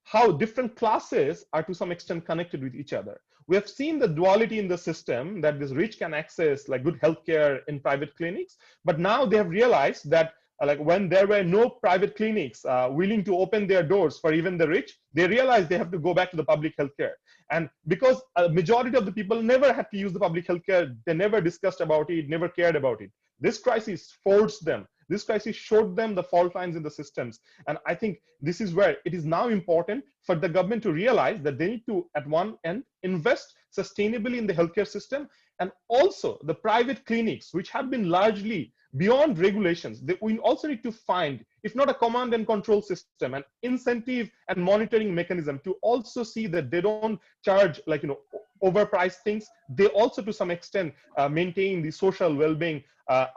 how different classes are to some extent connected with each other. We have seen the duality in the system, that this rich can access good healthcare in private clinics, but now they have realized that when there were no private clinics willing to open their doors for even the rich, they realized they have to go back to the public healthcare. And because a majority of the people never had to use the public healthcare, they never discussed about it, never cared about it. This crisis forced them. This crisis showed them the fault lines in the systems. And I think this is where it is now important for the government to realize that they need to, at one end, invest sustainably in the healthcare system, and also the private clinics, which have been largely beyond regulations. We also need to find, if not a command and control system, an incentive and monitoring mechanism to also see that they don't charge overpriced things. They also, to some extent, maintain the social well-being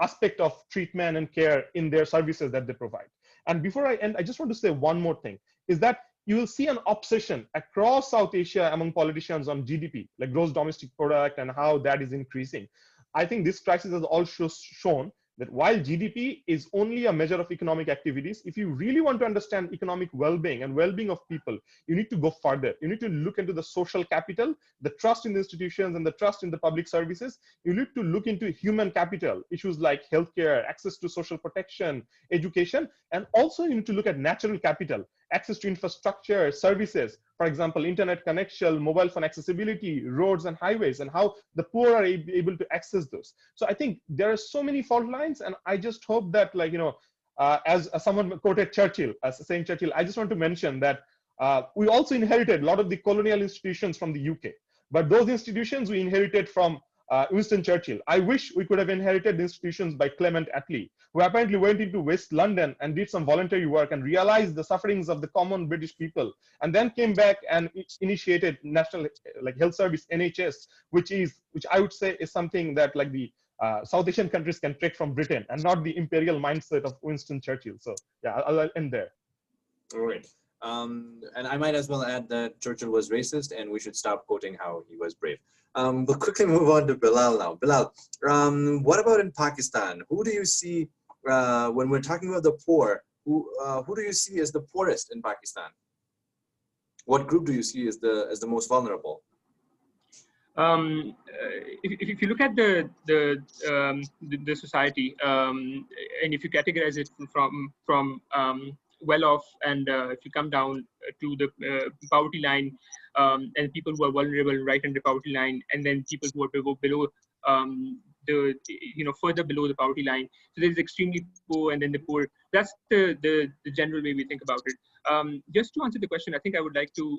aspect of treatment and care in their services that they provide. And before I end, I just want to say one more thing, is that you will see an obsession across South Asia among politicians on GDP, gross domestic product, and how that is increasing. I think this crisis has also shown that while GDP is only a measure of economic activities, if you really want to understand economic well-being and well-being of people, you need to go further. You need to look into the social capital, the trust in the institutions and the trust in the public services. You need to look into human capital, issues like healthcare, access to social protection, education, and also you need to look at natural capital, access to infrastructure, services, for example, internet connection, mobile phone accessibility, roads and highways, and how the poor are able to access those. So I think there are so many fault lines, and I just hope that, as someone quoted Churchill, as saying Churchill, I just want to mention that we also inherited a lot of the colonial institutions from the UK, but those institutions we inherited from Winston Churchill. I wish we could have inherited the institutions by Clement Attlee, who apparently went into West London and did some voluntary work and realized the sufferings of the common British people, and then came back and initiated National Health Service, NHS, which I would say is something that the South Asian countries can take from Britain, and not the imperial mindset of Winston Churchill. So yeah, I'll end there. All right. And I might as well add that Churchill was racist and we should stop quoting how he was brave. We'll quickly move on to Bilal now. Bilal, what about in Pakistan? Who do you see when we're talking about the poor? Who do you see as the poorest in Pakistan? What group do you see as the most vulnerable? If you look at the society, and if you categorize it from well-off, and if you come down to the poverty line, and people who are vulnerable right under the poverty line, and then people who are below further below the poverty line. So there's extremely poor and then the poor. That's the general way we think about it. Just to answer the question, I think I would like to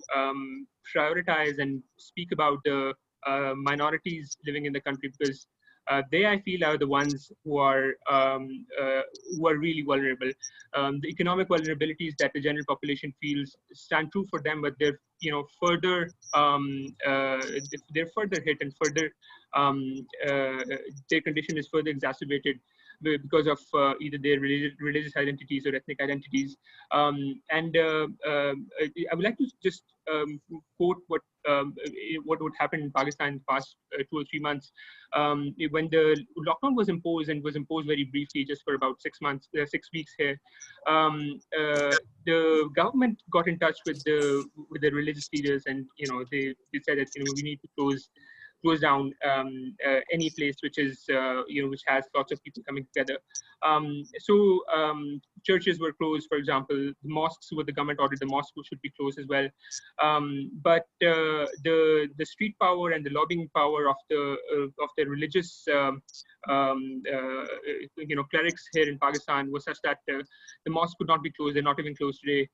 prioritize and speak about the minorities living in the country, because they, I feel, are the ones who are really vulnerable. The economic vulnerabilities that the general population feels stand true for them, but they're further hit, and further their condition is further exacerbated because of either their religious identities or ethnic identities. I would like to just quote what would happen in Pakistan in the past 2 or 3 months. When the lockdown was imposed, and was imposed very briefly, just for about 6 months, 6 weeks here, the government got in touch with the religious leaders, and they said that we need to close down any place which is which has lots of people coming together. So churches were closed, for example. The mosques, with the government ordered the mosques should be closed as well. But the street power and the lobbying power of the religious clerics here in Pakistan was such that the mosques could not be closed. They're not even closed today.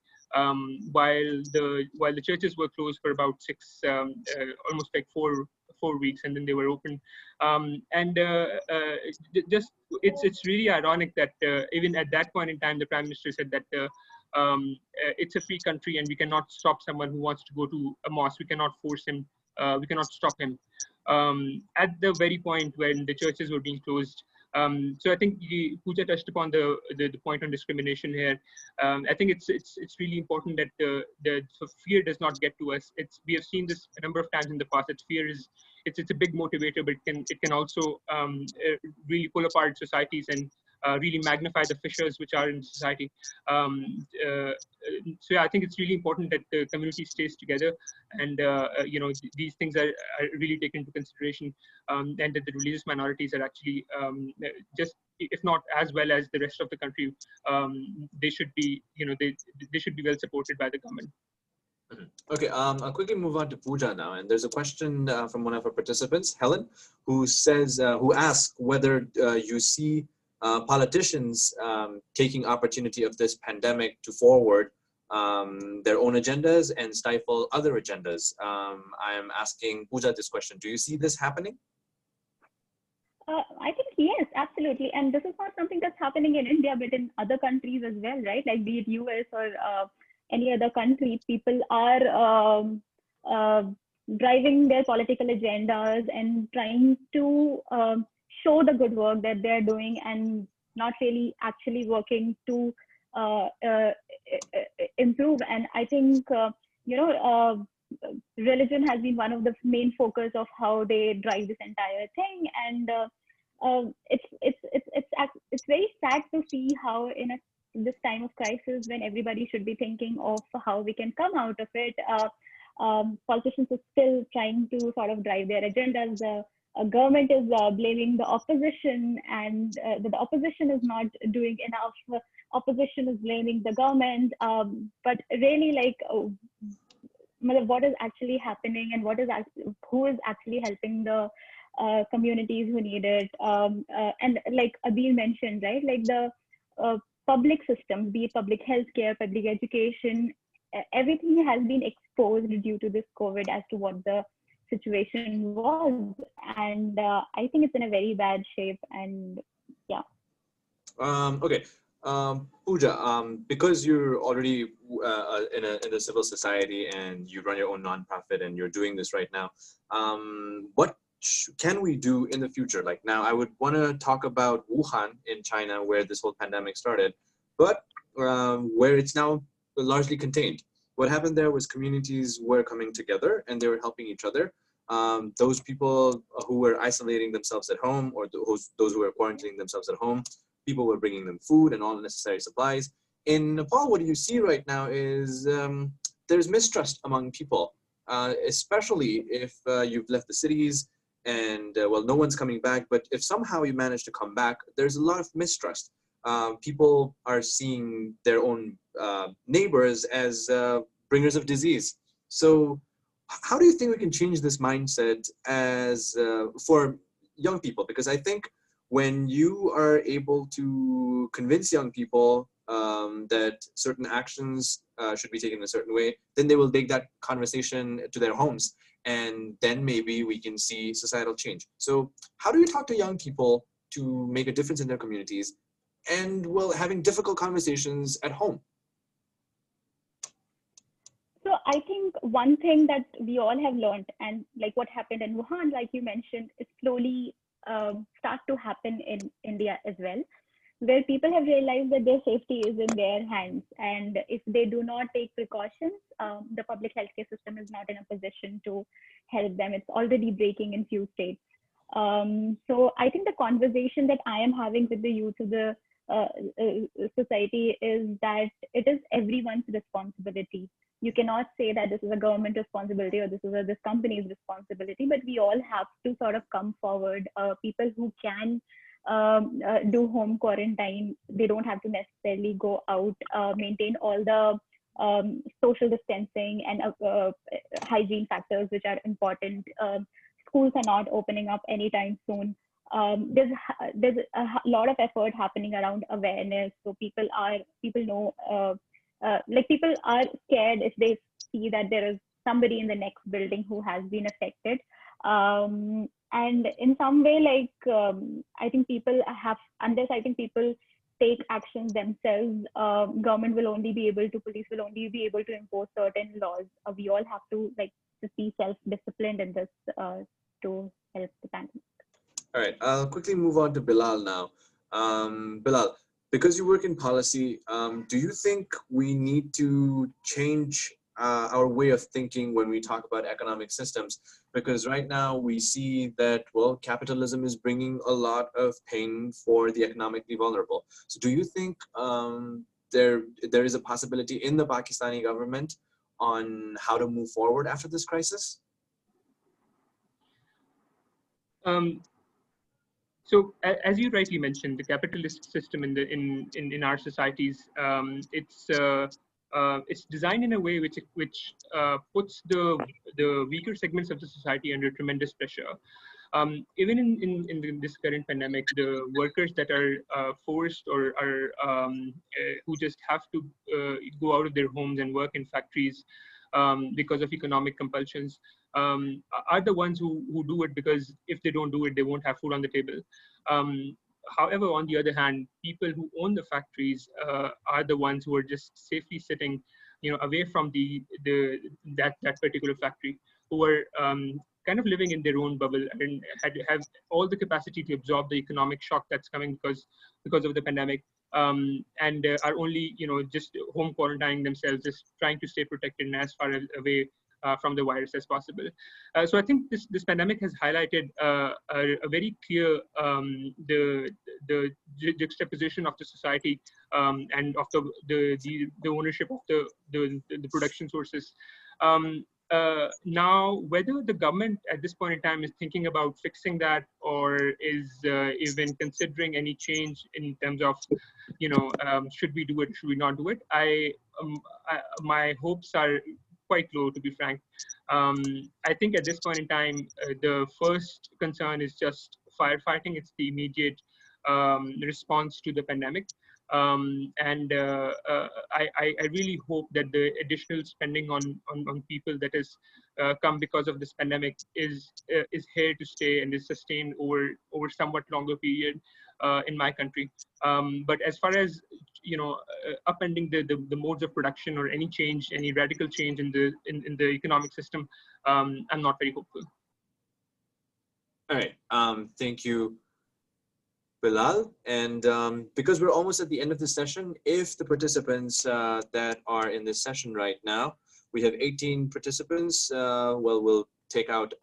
While the churches were closed for about almost like 4 weeks, and then they were open. It's really ironic that even at that point in time, the Prime Minister said that it's a free country and we cannot stop someone who wants to go to a mosque. We cannot force him. We cannot stop him. At the very point when the churches were being closed. So I think Pooja touched upon the point on discrimination here. I think it's really important that the fear does not get to us. We have seen this a number of times in the past. That fear is it's a big motivator, but it can also really pull apart societies and really magnify the fissures which are in society. So yeah, I think it's really important that the community stays together, and these things are really taken into consideration, and that the religious minorities are actually just, if not as well as the rest of the country, they should be they should be well supported by the government. Okay, I'll quickly move on to Pooja now, and there's a question from one of our participants, Helen, who asks whether you see politicians taking opportunity of this pandemic to forward their own agendas and stifle other agendas. I am asking Pooja this question. Do you see this happening? I think yes, absolutely. And this is not something that's happening in India, but in other countries as well, right? Like be it US or any other country, people are driving their political agendas and trying to show the good work that they're doing, and not really actually working to improve. And I think religion has been one of the main focus of how they drive this entire thing. And it's very sad to see how in this time of crisis, when everybody should be thinking of how we can come out of it, politicians are still trying to sort of drive their agendas. The government is blaming the opposition, and the opposition is not doing enough. Opposition is blaming the government, but really, like, what is actually happening, and who is actually helping the communities who need it? And like Abir mentioned, right, like the public systems, be it public healthcare, public education, everything has been exposed due to this COVID as to what the situation was, and I think it's in a very bad shape. And yeah. Okay, Pooja, because you're already in a civil society and you run your own nonprofit and you're doing this right now, what can we do in the future? Like now, I would want to talk about Wuhan in China, where this whole pandemic started, but where it's now largely contained. what happened there was communities were coming together and they were helping each other. Those people who were isolating themselves at home, or those who were quarantining themselves at home, people were bringing them food and all the necessary supplies. In Nepal, what you see right now is there's mistrust among people, especially if you've left the cities and, well, no one's coming back. But if somehow you manage to come back, there's a lot of mistrust. People are seeing their own neighbors as bringers of disease. So how do you think we can change this mindset as for young people? Because I think when you are able to convince young people that certain actions should be taken in a certain way, then they will take that conversation to their homes, and then maybe we can see societal change. So how do you talk to young people to make a difference in their communities and, well, having difficult conversations at home? So I think one thing that we all have learned, and like what happened in Wuhan, like you mentioned, is slowly start to happen in India as well, where people have realized that their safety is in their hands. And if they do not take precautions, the public healthcare system is not in a position to help them. It's already breaking in few states. So I think the conversation that I am having with the youth of the society is that it is everyone's responsibility. You cannot say that this is a government responsibility or this is this company's responsibility, but we all have to sort of come forward. People who can do home quarantine, they don't have to necessarily go out, maintain all the social distancing and hygiene factors which are important. Schools are not opening up anytime soon. There's a lot of effort happening around awareness, so people know, like people are scared if they see that there is somebody in the next building who has been affected. And in some way, like I think people have, unless I think people take actions themselves, government will only be able to, police will only be able to impose certain laws. We all have to like just be self-disciplined in this to help the pandemic. All right, I'll quickly move on to Bilal now. Bilal, because you work in policy, do you think we need to change our way of thinking when we talk about economic systems? Because right now we see that, well, capitalism is bringing a lot of pain for the economically vulnerable. So do you think there is a possibility in the Pakistani government on how to move forward after this crisis? So as you rightly mentioned, the capitalist system in our societies, it's designed in a way which puts the weaker segments of the society under tremendous pressure. Even in this current pandemic, the workers that are forced or are who just have to go out of their homes and work in factories because of economic compulsions are the ones who do it, because if they don't do it, they won't have food on the table. However, on the other hand, people who own the factories are the ones who are just safely sitting, away from that particular factory, who are kind of living in their own bubble and have all the capacity to absorb the economic shock that's coming because of the pandemic, and are only just home quarantining themselves, just trying to stay protected and as far away from the virus as possible. So I think this pandemic has highlighted a very clear the juxtaposition of the society and of the ownership of the production sources. Now, whether the government at this point in time is thinking about fixing that, or is even considering any change in terms of, should we do it, should we not do it? My hopes are quite low, to be frank. I think at this point in time, the first concern is just firefighting. It's the immediate response to the pandemic. And I really hope that the additional spending on people that has come because of this pandemic is here to stay and is sustained over somewhat longer period in my country. But as far as upending the modes of production or any change, any radical change in the economic system, I'm not very hopeful. All right, thank you, Bilal. And because we're almost at the end of the session, if the participants that are in this session right now We have 18 participants. Well, we'll take out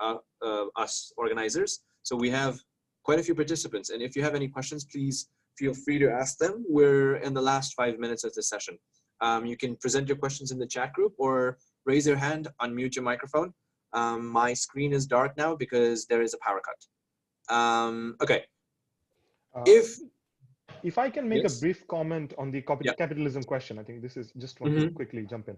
us organizers. So we have quite a few participants. And if you have any questions, please feel free to ask them. We're in the last 5 minutes of this session. You can present your questions in the chat group or raise your hand, unmute your microphone. My screen is dark now because there is a power cut. Okay. If I can make Yes. a brief comment on the capitalism question, I think this is just want to quickly jump in.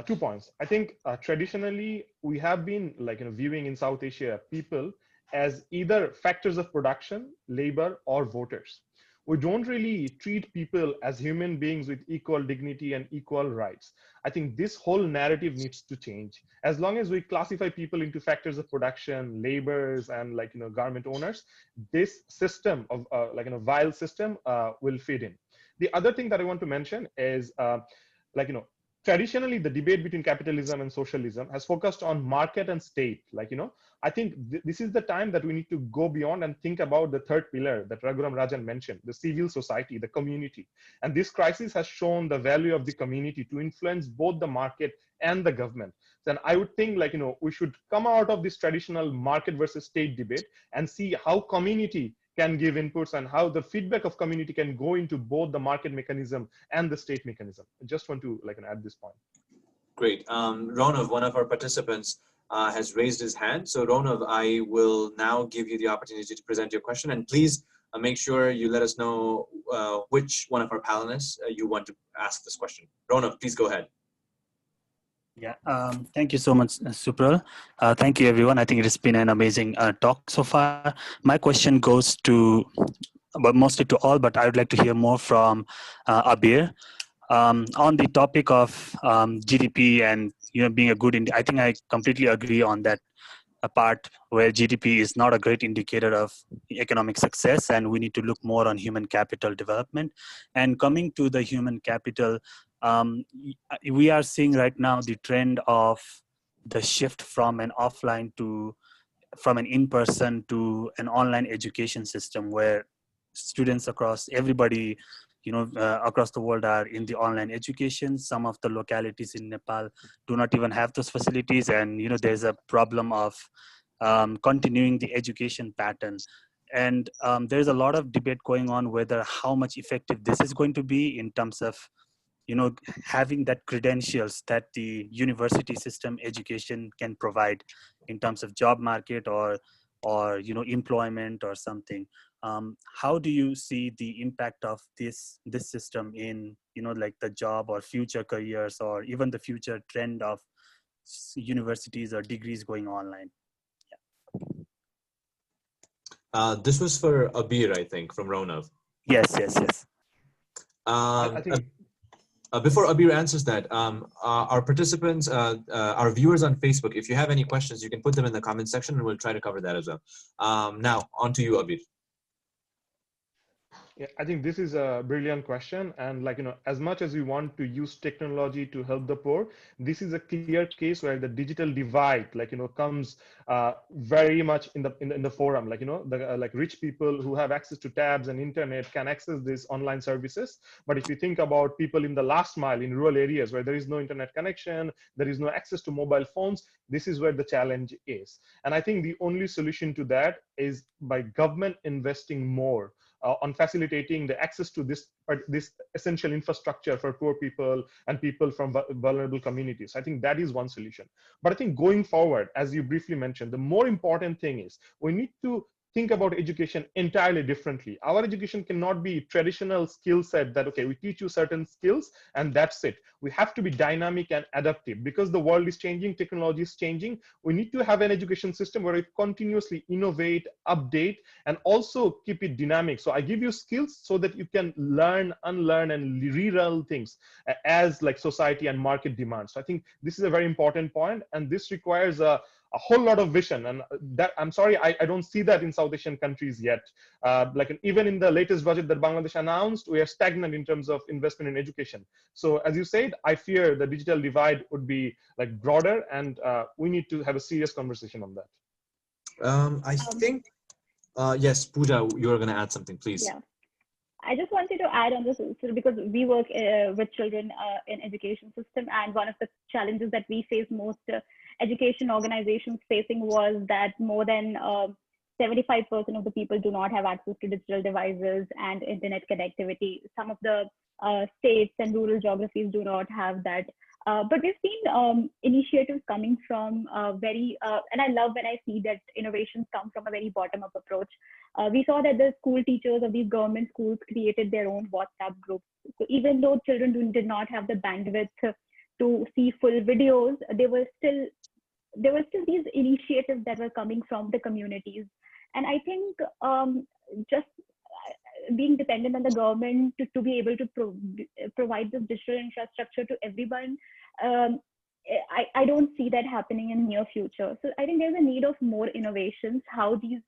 2 points. I think traditionally we have been viewing in South Asia people as either factors of production, labor, or voters. We don't really treat people as human beings with equal dignity and equal rights. I think this whole narrative needs to change. As long as we classify people into factors of production, laborers, and garment owners, this system of vile system will fit in. The other thing that I want to mention is traditionally the debate between capitalism and socialism has focused on market and state. I think this is the time that we need to go beyond and think about the third pillar that Raghuram Rajan mentioned, the civil society, the community. And this crisis has shown the value of the community to influence both the market and the government. Then I would think we should come out of this traditional market versus state debate and see how community can give inputs and how the feedback of community can go into both the market mechanism and the state mechanism. I just want to add this point. Great. Ronav, one of our participants, has raised his hand. So Ronav, I will now give you the opportunity to present your question, and please make sure you let us know which one of our panelists you want to ask this question. Ronav, please go ahead. Yeah, thank you so much, Supral. Thank you, everyone. I think it has been an amazing talk so far. My question goes to, but mostly to all, but I would like to hear more from Abir on the topic of GDP and being a good. I think I completely agree on that part where GDP is not a great indicator of economic success, and we need to look more on human capital development. And coming to the human capital. We are seeing right now the trend of the shift from an offline from an in-person to an online education system where students across everybody, across the world are in the online education. Some of the localities in Nepal do not even have those facilities. And, there's a problem of continuing the education pattern. And there's a lot of debate going on whether how much effective this is going to be in terms of having that credentials that the university system education can provide in terms of job market or employment or something. How do you see the impact of this system in the job or future careers or even the future trend of universities or degrees going online? Yeah. This was for Abir, I think, from Ronav. Yes. I think. Before Abir answers that, our participants, our viewers on Facebook, if you have any questions, you can put them in the comment section and we'll try to cover that as well. Now, on to you, Abir. Yeah, I think this is a brilliant question. And as much as we want to use technology to help the poor, this is a clear case where the digital divide, comes very much in the forum. The rich people who have access to tabs and internet can access these online services. But if you think about people in the last mile in rural areas where there is no internet connection, there is no access to mobile phones, this is where the challenge is. And I think the only solution to that is by government investing more on facilitating the access to this essential infrastructure for poor people and people from vulnerable communities. I think that is one solution. But I think going forward, as you briefly mentioned, the more important thing is we need to think about education entirely differently. Our education cannot be traditional skill set that, okay, we teach you certain skills and that's it. We have to be dynamic and adaptive because the world is changing, technology is changing. We need to have an education system where we continuously innovate, update, and also keep it dynamic. So I give you skills so that you can learn, unlearn, and relearn things as society and market demands. So I think this is a very important point, and this requires a whole lot of vision, and that I'm sorry, I don't see that in South Asian countries yet. Even in the latest budget that Bangladesh announced, we are stagnant in terms of investment in education. So as you said, I fear the digital divide would be broader, and we need to have a serious conversation on that. I think, yes, Pooja, you're going to add something, please. Yeah. I just wanted to add on this because we work with children in education system, and one of the challenges that we face most education organizations facing was that more than 75% of the people do not have access to digital devices and internet connectivity. Some of the states and rural geographies do not have that. But we've seen initiatives coming from and I love when I see that innovations come from a very bottom-up approach. We saw that the school teachers of these government schools created their own WhatsApp groups. So even though children did not have the bandwidth to see full videos, there were still these initiatives that were coming from the communities. And I think just being dependent on the government to be able to provide this digital infrastructure to everyone, I don't see that happening in near future. So I think there's a need of more innovations, how these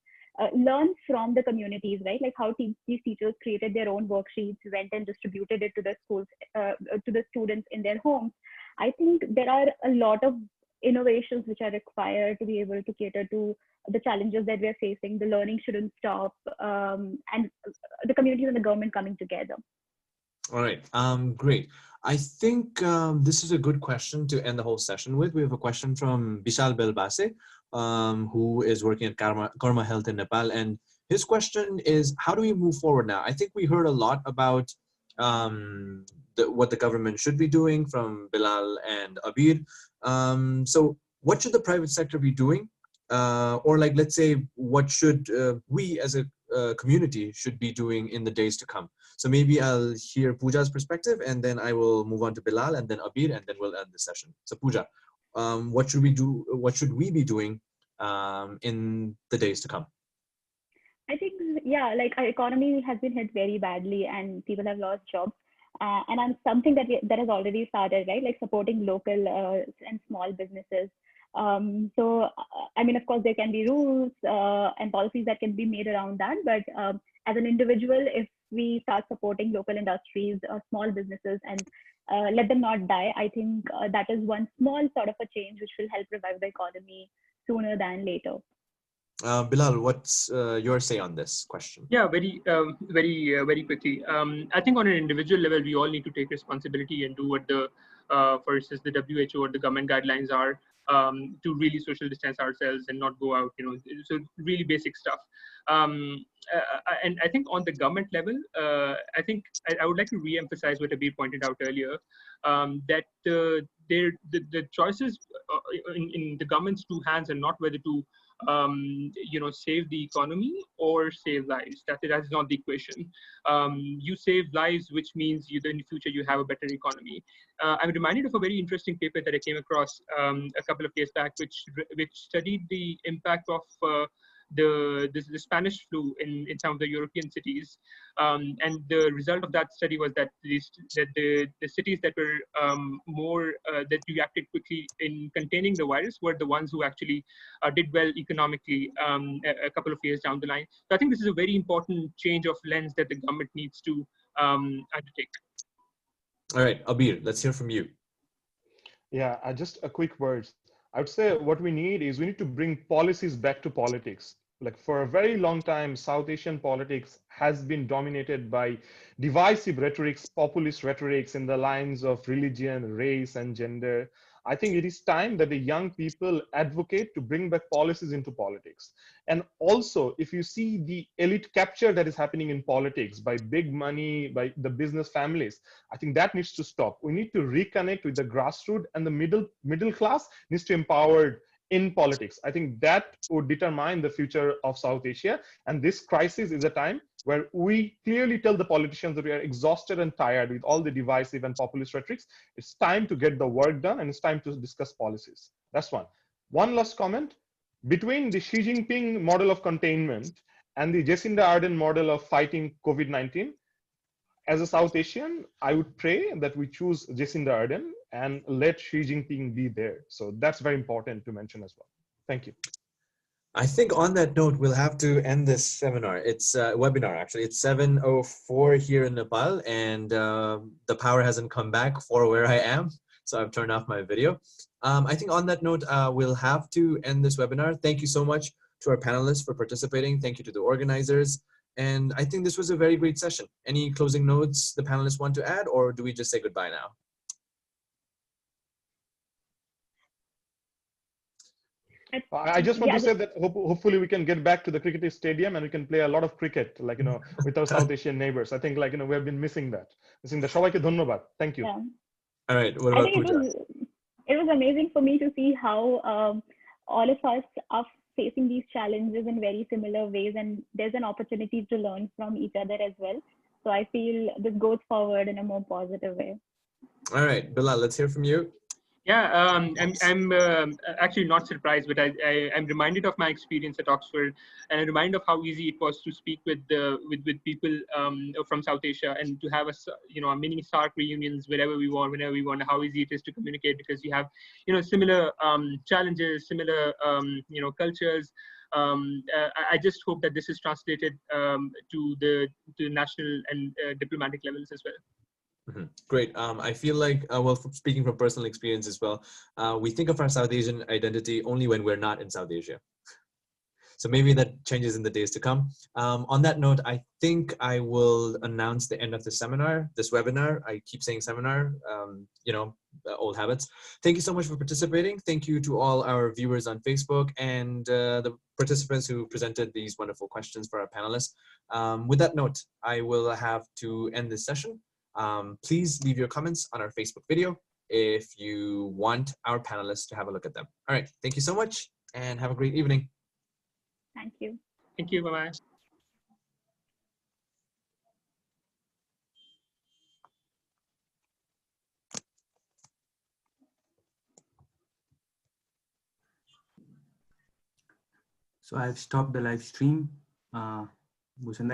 learn from the communities, right? Like how these teachers created their own worksheets, went and distributed it to the schools, to the students in their homes. I think there are a lot of innovations which are required to be able to cater to the challenges that we're facing. The learning shouldn't stop, and the communities and the government coming together. All right, great. I think this is a good question to end the whole session with. We have a question from Bishal Belbase, who is working at Karma Health in Nepal. And his question is, how do we move forward now? I think we heard a lot about what the government should be doing from Bilal and Abir. So what should the private sector be doing? Or like, let's say, what should we as a community should be doing in the days to come? So maybe I'll hear Pooja's perspective, and then I will move on to Bilal, and then Abir, and then we'll end the session. So Pooja, what should we do? What should we be doing in the days to come? I think, yeah, like our economy has been hit very badly, and people have lost jobs. And something that has already started, right? Like supporting local and small businesses. So, I mean, of course, there can be rules and policies that can be made around that. But as an individual, if we start supporting local industries, small businesses, and let them not die, I think that is one small sort of a change which will help revive the economy sooner than later. Bilal, what's your say on this question? Yeah, very quickly. I think on an individual level, we all need to take responsibility and do what the, for instance, the WHO or the government guidelines are, to really social distance ourselves and not go out, so really basic stuff. And I think on the government level, I think I would like to re-emphasize what Abir pointed out earlier, that the choices in the government's two hands are not whether to save the economy or save lives. That is not the equation. You save lives, which means in the future you have a better economy. I'm reminded of a very interesting paper that I came across a couple of days back, which studied the impact of the Spanish flu in some of the European cities, and the result of that study was that the cities that were more that reacted quickly in containing the virus were the ones who actually did well economically a couple of years down the line. So I think this is a very important change of lens that the government needs to undertake. All right, Abir, let's hear from you. Yeah, just a quick word. I would say what we need to bring policies back to politics. Like for a very long time, South Asian politics has been dominated by divisive rhetorics, populist rhetorics in the lines of religion, race, and gender. I think it is time that the young people advocate to bring back policies into politics. And also, if you see the elite capture that is happening in politics by big money, by the business families, I think that needs to stop. We need to reconnect with the grassroots, and the middle class needs to empower in politics. I think that would determine the future of South Asia. And this crisis is a time where we clearly tell the politicians that we are exhausted and tired with all the divisive and populist rhetorics. It's time to get the work done, and it's time to discuss policies. That's one. One last comment. Between the Xi Jinping model of containment and the Jacinda Ardern model of fighting COVID-19, as a South Asian, I would pray that we choose Jacinda Ardern and let Xi Jinping be there. So that's very important to mention as well. Thank you. I think on that note, we'll have to end this seminar. It's a webinar, actually. It's 7:04 here in Nepal, and the power hasn't come back for where I am. So I've turned off my video. I think on that note, we'll have to end this webinar. Thank you so much to our panelists for participating. Thank you to the organizers. And I think this was a very great session. Any closing notes the panelists want to add, or do we just say goodbye now? I just want to say that hopefully we can get back to the cricket stadium and we can play a lot of cricket, like, with our South Asian neighbors. I think, like, we have been missing that. Shobaike dhonnobad. Thank you. Yeah. All right. What about Pooja? It was amazing for me to see how all of us are facing these challenges in very similar ways, and there's an opportunity to learn from each other as well. So I feel this goes forward in a more positive way. All right, Bilal, let's hear from you. Yeah, I'm actually not surprised, but I'm reminded of my experience at Oxford, and I'm reminded of how easy it was to speak with people from South Asia, and to have a mini SARC reunions whenever we want, whenever we want. How easy it is to communicate, because you have similar challenges, similar cultures. I just hope that this is translated to the national and diplomatic levels as well. Mm-hmm. Great. I feel like, well, speaking from personal experience as well, we think of our South Asian identity only when we're not in South Asia. So maybe that changes in the days to come. On that note, I think I will announce the end of the seminar, this webinar. I keep saying seminar, old habits. Thank you so much for participating. Thank you to all our viewers on Facebook and the participants who presented these wonderful questions for our panelists. With that note, I will have to end this session. Please leave your comments on our Facebook video if you want our panelists to have a look at them. All right, thank you so much and have a great evening. Thank you. Thank you, bye-bye. So I've stopped the live stream. Bhushan,